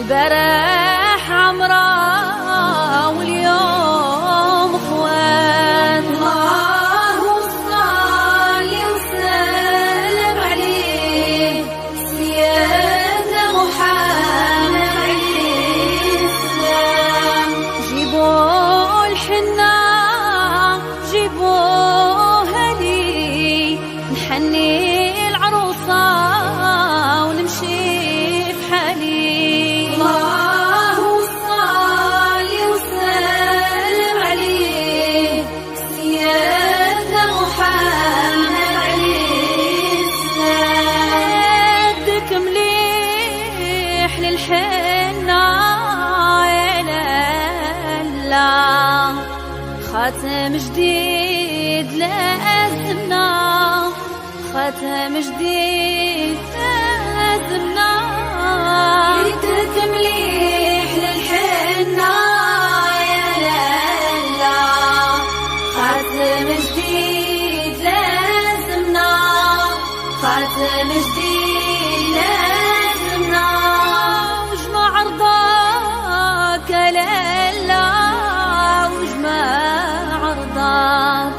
البارح عمرة واليوم اخوان. اللهم صل وسلم عليه سيدنا محمد عليه السلام. جيبوا الحنة جيبوا هدي نحني العروسة ونمشي في حالي. اللهم صل وسلم عليه سيدنا محمد عليه السلام. يدك مليح للحنة يا لالا، خاتم جديد لازمنا، خاتم جديد لازمنا. يدك مليح للحنة يا لالا، خاتم جديد لازمنا، خاتم جديد لازمنا. وجمع عرضك يا لالا، وجمع عرضك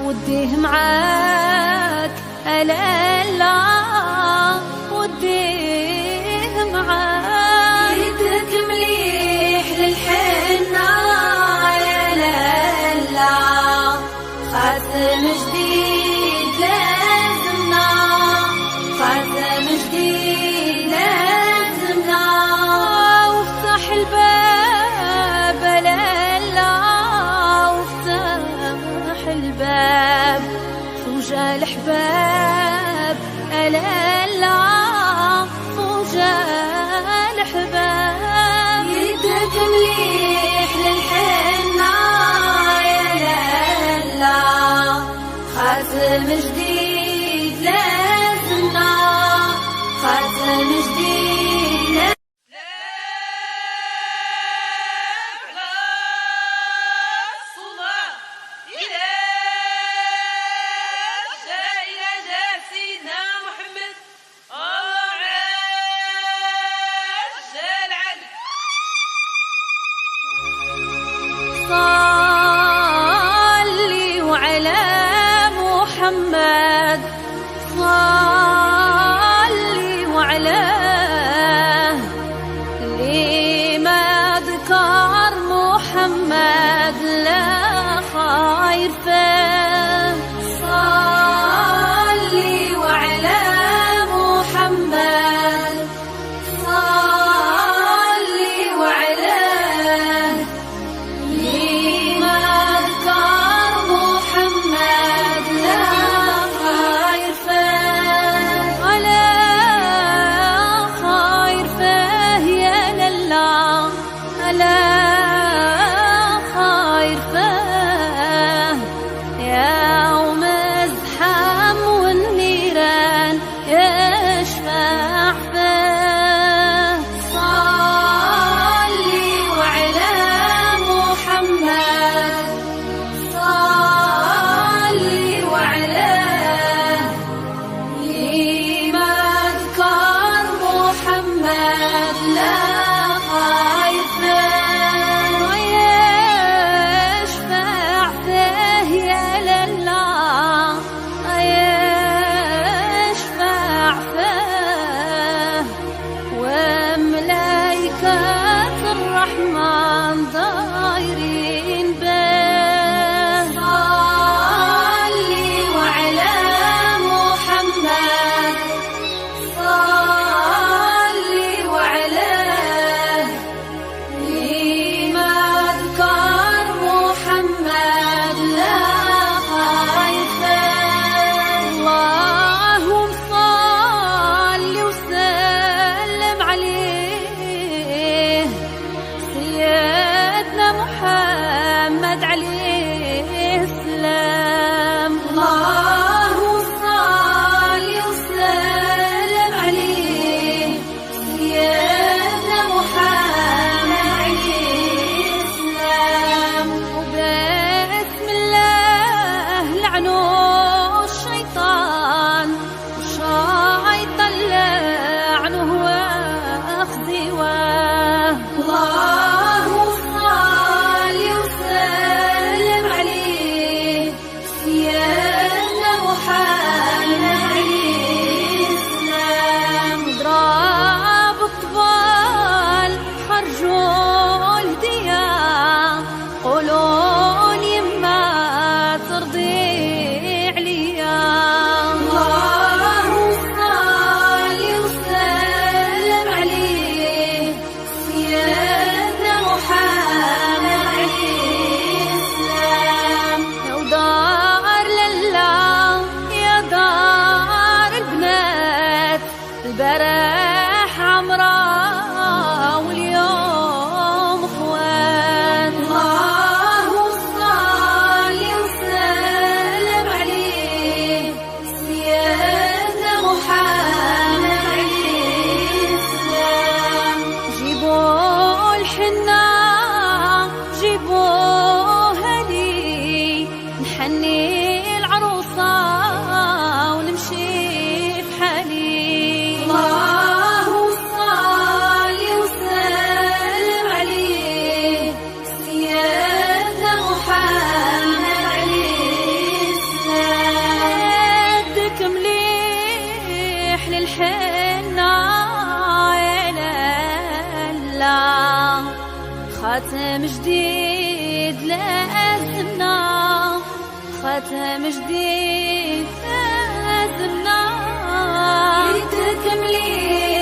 وديه معاك يا لالا، وديه معاك. يدك مليح للحنة يا لالا، خاتم جديد لازمنا، خاتم جديد لازمنا. وافتح الباب يا لالا، وافتح الباب فوجا الحباب يا لالا، فوجا الحباب. يدك مليح للحنة يا لالا، خاتم جديد لازمنا، خاتم جديد لازمنا. صلي وعلى محمد، صلي وعلاه، اللي ما ذكر محمد لا خير فيه. صلي وعلى محمد، صلي وعلاه، الرحمن ضايرين به. صلي وعلى محمد، صلي وعلاه، لما ذكر محمد لا خير فيه. اللهم صل وسلم عليه سيدنا محمد عليه السلام. اللهم صل وسلم عليه سيدنا محمد عليه السلام. وبسم الله لعنوا الشيطان، الشيطان لعنه واخذ الله صل وسلم عليه سيدنا محمد عليه السلام. ضرب الطبال خرجوا الهدية قولوا لي ما ترضي عليا. الله صل وسلم عليه سيدنا محمد عليه السلام. يا دار لله يا دار البنات البارح عمرة واليوم اخوان. الله صل وسلم عليه سيدنا محمد عليه السلام. جيبوا الحنة جيبوا هدي نحني العروسة ونمشي في حالي. الله صل وسلم عليه سيدنا محمد عليه السلام. يدك مليح للحنة يا لالا خاتم جديد لازمنا خاتم جديد لازمنا. يدك مليح